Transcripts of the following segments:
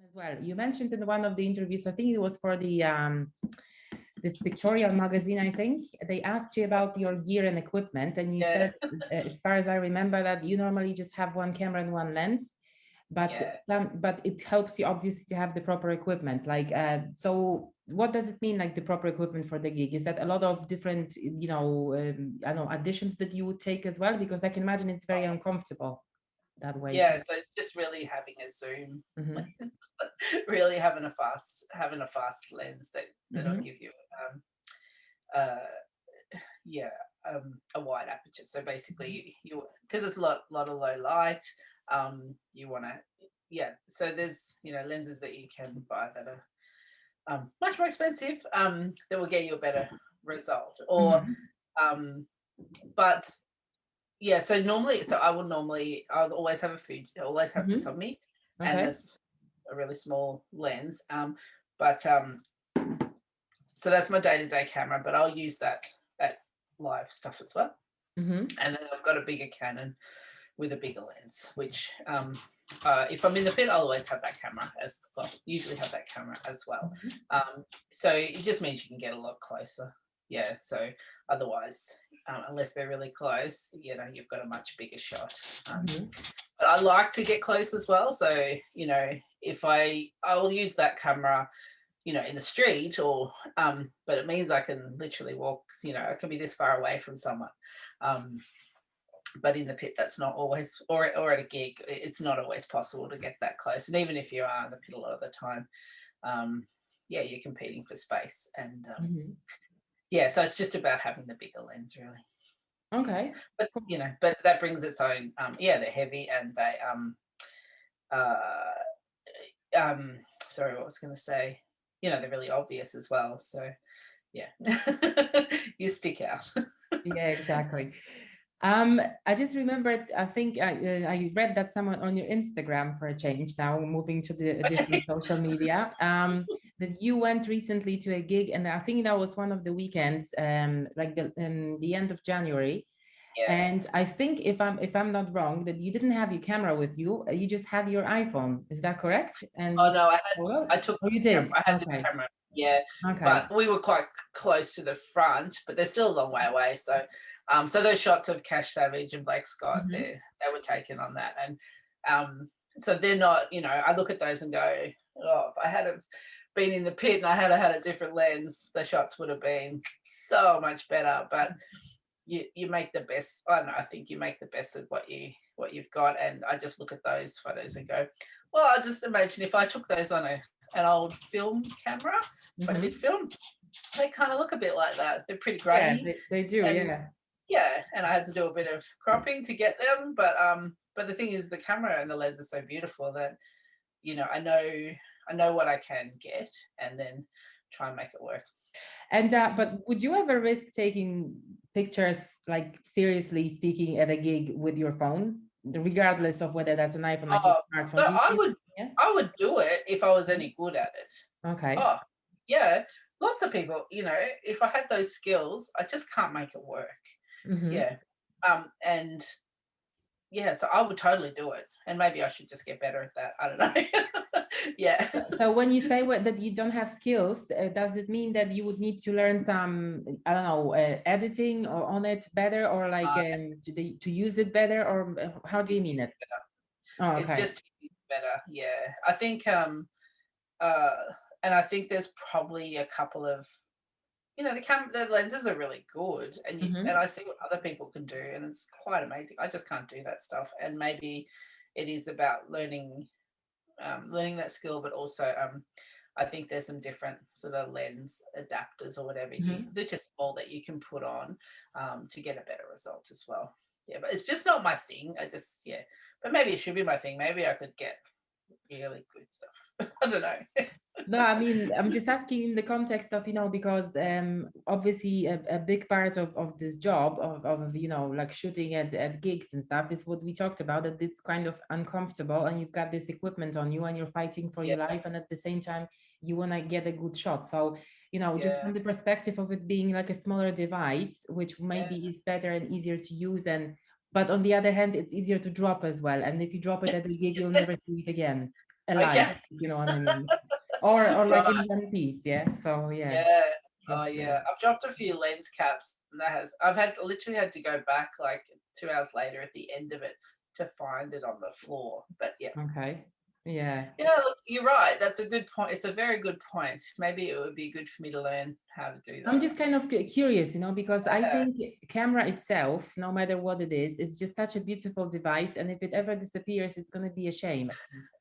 as well. You mentioned in one of the interviews, I think it was for the this pictorial magazine, I think, they asked you about your gear and equipment, and you Yeah. said, as far as I remember, that you normally just have one camera and one lens, but Yeah. but it helps you obviously to have the proper equipment. Like, so what does it mean, like the proper equipment for the gig? Is that a lot of different, I don't know, additions that you would take as well? Because I can imagine it's very uncomfortable that way. Yeah, so it's just really having a zoom, Mm-hmm. really having a fast lens that'll Mm-hmm. give you uh yeah, a wide aperture. So basically you because it's a lot of low light, you wanna yeah, so there's lenses that you can buy that are much more expensive, that will get you a better result. Or Mm-hmm. um but yeah, so I'll always have always have this Mm-hmm. on me, and Okay. this a really small lens. But so that's my day-to-day camera, but I'll use that at live stuff as well. Mm-hmm. And then I've got a bigger Canon with a bigger lens, which if I'm in the pit, I'll always have that camera as well. Usually have that camera as well. So it just means you can get a lot closer. Yeah. So otherwise, unless they're really close, you've got a much bigger shot. Mm-hmm. But I like to get close as well. So if I'll use that camera, in the street or but it means I can literally walk. I can be this far away from someone. Um, but in the pit that's not always, or at a gig it's not always possible to get that close, and even if you are in the pit a lot of the time, yeah, you're competing for space, and Mm-hmm. yeah, so it's just about having the bigger lens really. Okay. But Cool. but that brings its own yeah, they're heavy, and they uh sorry, what was going to say, they're really obvious as well, so yeah. You stick out. Yeah, exactly. I just remembered, I think I read that someone on your Instagram, for a change now, moving to the a different Okay. social media, that you went recently to a gig, and I think that was one of the weekends, like the end of January. Yeah. And I think if I'm not wrong, that you didn't have your camera with you, you just had your iPhone. Is that correct? And Oh you took no, photos? I took Oh, you the camera. did? I had the Okay. camera, yeah, Okay. but we were quite close to the front, but they're still a long way away. So, so those shots of Cash Savage and Blake Scott, Mm-hmm. they were taken on that, and so they're not. I look at those and go, oh, if I had have been in the pit and I had a different lens, the shots would have been so much better. But you make the best. I don't know. I think you make the best of what you've got, and I just look at those photos and go, well, I just imagine if I took those on an old film camera, if I did Mm-hmm. film, they kind of look a bit like that. They're pretty Yeah, grainy, they do. and Yeah. yeah, and I had to do a bit of cropping to get them, but the thing is, the camera and the lens are so beautiful that I know what I can get, and then try and make it work. And but would you ever risk taking pictures, like seriously speaking, at a gig with your phone, regardless of whether that's an iPhone, like your Oh, smartphone? so Do you I think? would Yeah. I would do it if I was any good at it. Okay. Oh, yeah. Lots of people, if I had those skills, I just can't make it work. Mm-hmm. Yeah. And yeah, so I would totally do it. And maybe I should just get better at that. I don't know. Yeah. So when you say that you don't have skills, does it mean that you would need to learn some, I don't know, editing or on it better, or like to use it better, or how do you mean it? Oh, It's okay. just better. Yeah. I think uh and I think there's probably a couple of the lenses are really good, and Mm-hmm. I see what other people can do, and it's quite amazing. I just can't do that stuff, and maybe it is about learning that skill, but also I think there's some different sort of lens adapters or whatever Mm-hmm. they're just small that you can put on to get a better result as well. Yeah, but it's just not my thing. But maybe it should be my thing. Maybe I could get really good stuff. I don't know. No, I mean, I'm just asking in the context of, because obviously a big part of this job of like shooting at gigs and stuff is what we talked about, that it's kind of uncomfortable and you've got this equipment on you and you're fighting for Yeah, your life, and at the same time you want to get a good shot. So, just yeah, from the perspective of it being like a smaller device, which maybe yeah. is better and easier to use, and but on the other hand, it's easier to drop as well. And if you drop it at the gig, you'll never see it again. alike, Okay. you know what I mean? Or like Right. in one piece, yeah. So yeah, Yeah. it's Oh great. yeah. I've dropped a few lens caps and I've had literally had to go back like 2 hours later at the end of it to find it on the floor. But yeah. Okay. Yeah. Yeah, look, you're right. That's a good point. It's a very good point. Maybe it would be good for me to learn how to do I'm that. just kind of curious, you know, because I Yeah. think camera itself, no matter what it is, it's just such a beautiful device. And if it ever disappears, it's going to be a shame.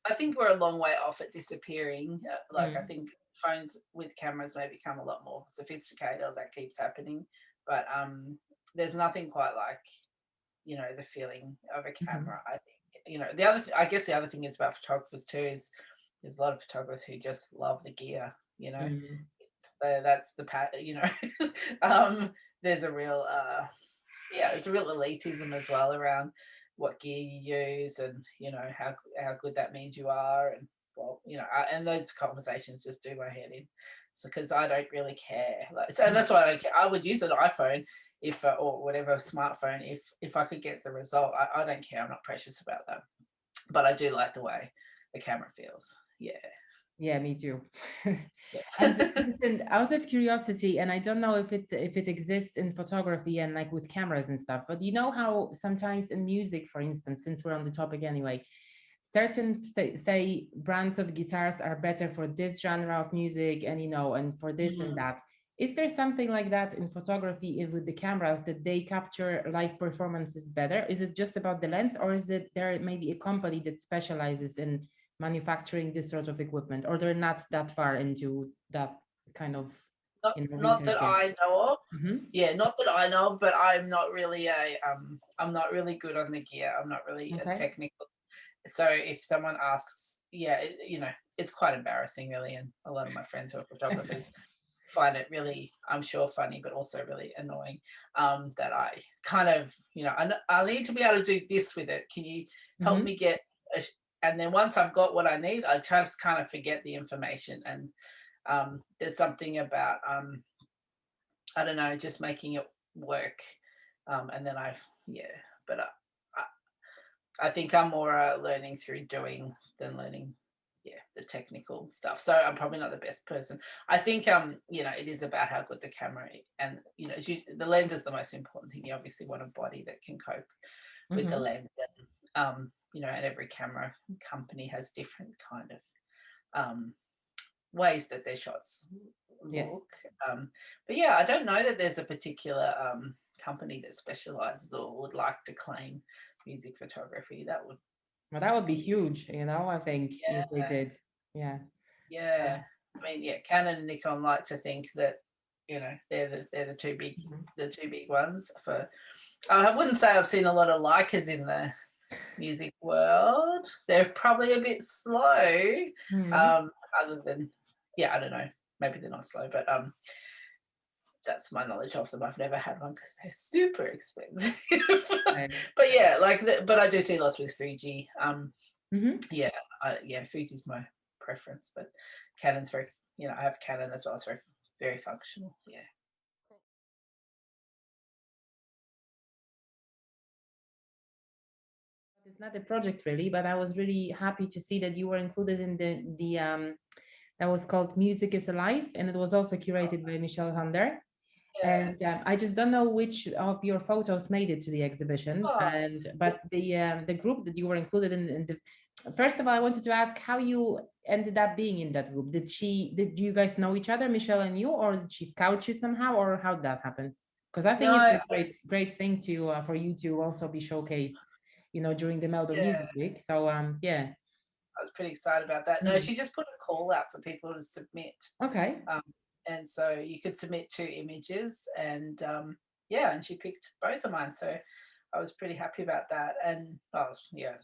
I think we're a long way off it disappearing. Like I Mm. think phones with cameras may become a lot more sophisticated. That keeps happening, but there's nothing quite like the feeling of a Mhm. camera. I think the other. I guess the other thing is about photographers too is there's a lot of photographers who just love the gear. Mm. That's the pat. There's a real there's a real elitism as well around what gear you use and how good that means you are and well and those conversations just do my head in so because I don't really care like so and Mhm. that's why I don't care. I would use an iPhone if or whatever smartphone if I could get the result. I don't care. I'm not precious about that, but I do like the way the camera feels. Yeah. Yeah, me too. And Yeah. listen, out of curiosity, and I don't know if it exists in photography and like with cameras and stuff, but you know how sometimes in music, for instance, since we're on the topic anyway, certain say brands of guitars are better for this genre of music, and and for this and Mm. that. Is there something like that in photography with the cameras that they capture live performances better? Is it just about the lens, or is it there maybe a company that specializes in manufacturing this sort of equipment, or they're not that far into that kind of Not research that yet? I know of. Hmm. Yeah, not that I know of, but I'm not really good on the gear. I'm not really a Okay. technical. So if someone asks, yeah, it's quite embarrassing really, and a lot of my friends who are photographers find it really, I'm sure, funny, but also really annoying. That I kind of, I need to be able to do this with it. Can you help Hmm. me get? And then once I've got what I need, I just kind of forget the information. And there's something about I don't know, just making it work. And then yeah, but I think I'm more learning through doing than learning, yeah, the technical stuff. So I'm probably not the best person. I think, it is about how good the camera and, the lens is the most important thing. You obviously want a body that can cope with the Hmm. lens. And, and every camera company has different kind of ways that their shots Yeah. look. But yeah, I don't know that there's a particular company that specializes or would like to claim music photography. That would Well, that would be huge, I think if they yeah, did. Yeah. yeah. I mean, yeah, Canon and Nikon like to think that they're Mhm. the two big ones for. I wouldn't say I've seen a lot of Leicas in the music world. They're probably a bit slow. Mhm. Other than yeah, I don't know. Maybe they're not slow, but that's my knowledge of them. I've never had one because they're super expensive. Right. But yeah, but I do see lots with Fuji. Mhm. Yeah, Fuji's my preference, but Canon's very, I have Canon as well. It's very, very functional. Yeah. It's not a project really, but I was really happy to see that you were included in the that was called Music is Alive, and it was also curated by Michelle Hunter. Yeah. And I just don't know which of your photos made it to the exhibition. Oh, And but the group that you were included in the first of all, I wanted to ask how you ended up being in that group. Did you guys know each other, Michelle and you, or did she scout you somehow, or how did that happen? Because I think it's no, a great thing to for you to also be showcased, during the Melbourne Music yeah. Week. So yeah. I was pretty excited about that. No, Mm. she just put a call out for people to submit. Okay. Um, and so you could submit 2 images and yeah, and she picked both of mine. So I was pretty happy about that. And I was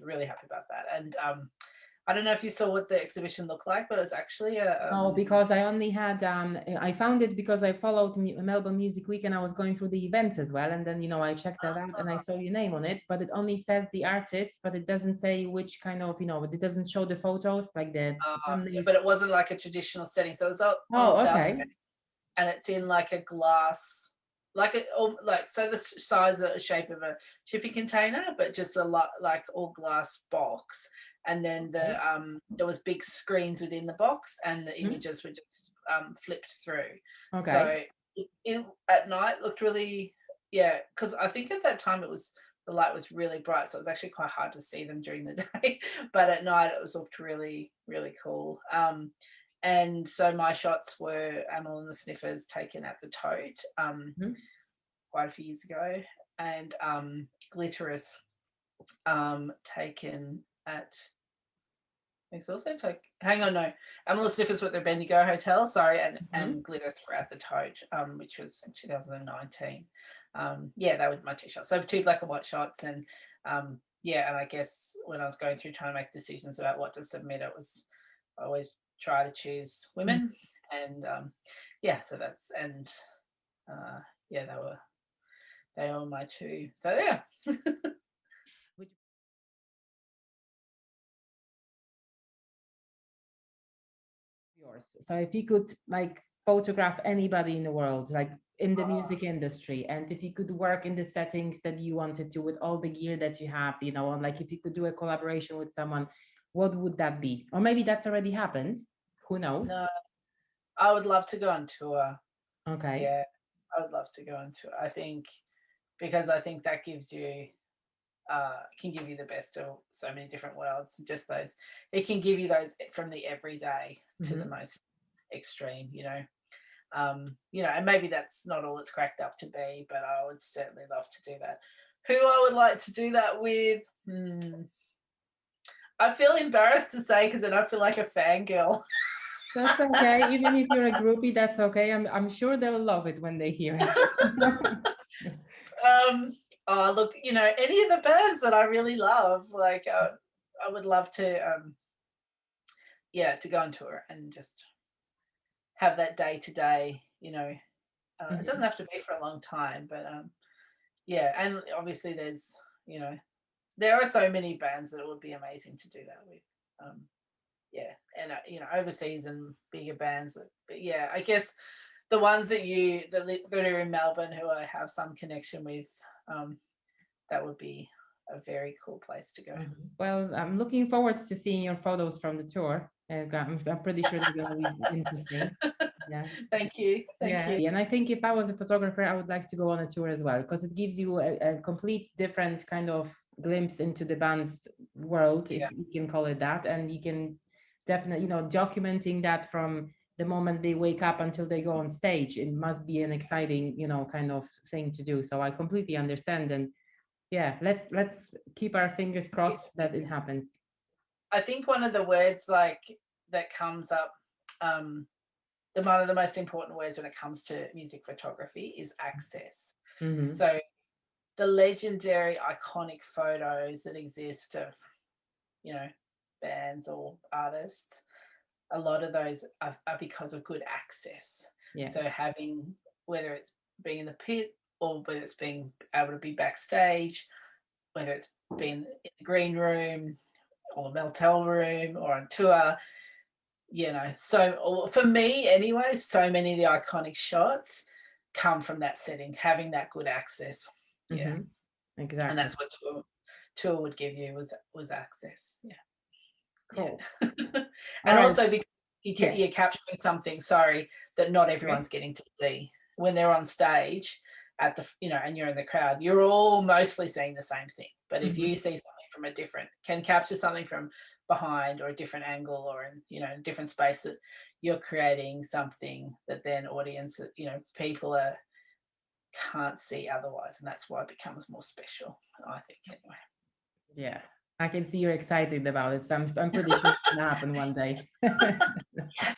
really happy about that. And I don't know if you saw what the exhibition looked like, but it's actually No, because I only had I found it because I followed Melbourne Music Week and I was going through the events as well. And then, I checked that out and I saw your name on it, but it only says the artist, but it doesn't say which kind of, it doesn't show the photos like the yeah, families. but it wasn't like a traditional setting. So it was on Oh, South okay. and it's in like a glass, like so the size or shape of a shipping container, but just a lot like all glass box. and then there was big screens within the box, and the images were just flipped through. Okay. So at night looked really, yeah, because I think at that time the light was really bright, so it was actually quite hard to see them during the day. But at night it looked really, really cool. And so my shots were Amyl and the Sniffers taken at the Tote quite a few years ago, and Glitterous taken at, it's also hang on, no, Amyl and the Sniffers were at the Bendigo Hotel, sorry, and Glitterous were at the Tote, which was 2019. Yeah, that was my two shots. So 2 black and white shots, and yeah, and I guess when I was going through trying to make decisions about what to submit, I always try to choose women, and yeah, so that's, and yeah, they were my two. So yeah. Yours. So if you could like photograph anybody in the world, like in the music industry, and if you could work in the settings that you wanted to with all the gear that you have, you know, and like if you could do a collaboration with someone, what would that be? Or maybe that's already happened. Who knows? No, I would love to go on tour. Okay. Yeah, I would love to go on tour. I think because I think that gives you can give you the best of so many different worlds. Just those, it can give you those from the everyday to the most extreme, you know. You know, and maybe that's not all it's cracked up to be, but I would certainly love to do that. Who I would like to do that with? I feel embarrassed to say because then I feel like a fangirl. That's okay. Even if you're a groupie, that's okay. I'm sure they'll love it when they hear it. Oh, look, you know, any of the bands that I really love, like I would love to, yeah, to go on tour and just have that day to day, you know. It doesn't have to be for a long time, but yeah, and obviously there's, you know, there are so many bands that it would be amazing to do that with. Yeah, and you know, overseas and bigger bands. But yeah, I guess the ones that are in Melbourne who I have some connection with, that would be a very cool place to go. Well, I'm looking forward to seeing your photos from the tour. I'm pretty sure they're going to be interesting. Yeah. Thank you. Thank you. And I think if I was a photographer, I would like to go on a tour as well, because it gives you a complete different kind of glimpse into the band's world, if you can call it that. And you can definitely, you know, documenting that from the moment they wake up until they go on stage. It must be an exciting, you know, kind of thing to do. So I completely understand. And yeah, let's keep our fingers crossed that it happens. I think one of the words like that comes up, one of the most important words when it comes to music photography is access. So the legendary iconic photos that exist of, you know, bands or artists, a lot of those are because of good access. So having, whether it's being in the pit or whether it's being able to be backstage, whether it's being in the green room or motel room or on tour, you know, so for me anyway, so many of the iconic shots come from that setting, having that good access. Yeah, exactly. And that's what tour would give you was access. Yeah, cool. Yeah. And also because you're capturing something, that not everyone's getting to see when they're on stage at the, you know, and you're in the crowd, you're all mostly seeing the same thing. But if you see something from can capture something from behind or a different angle or in, you know, different space, that you're creating something that then audience, you know, people can't see otherwise, and that's why it becomes more special, I think, anyway. Yeah, I can see you're excited about it, so I'm pretty sure it's gonna happen one day. Yes.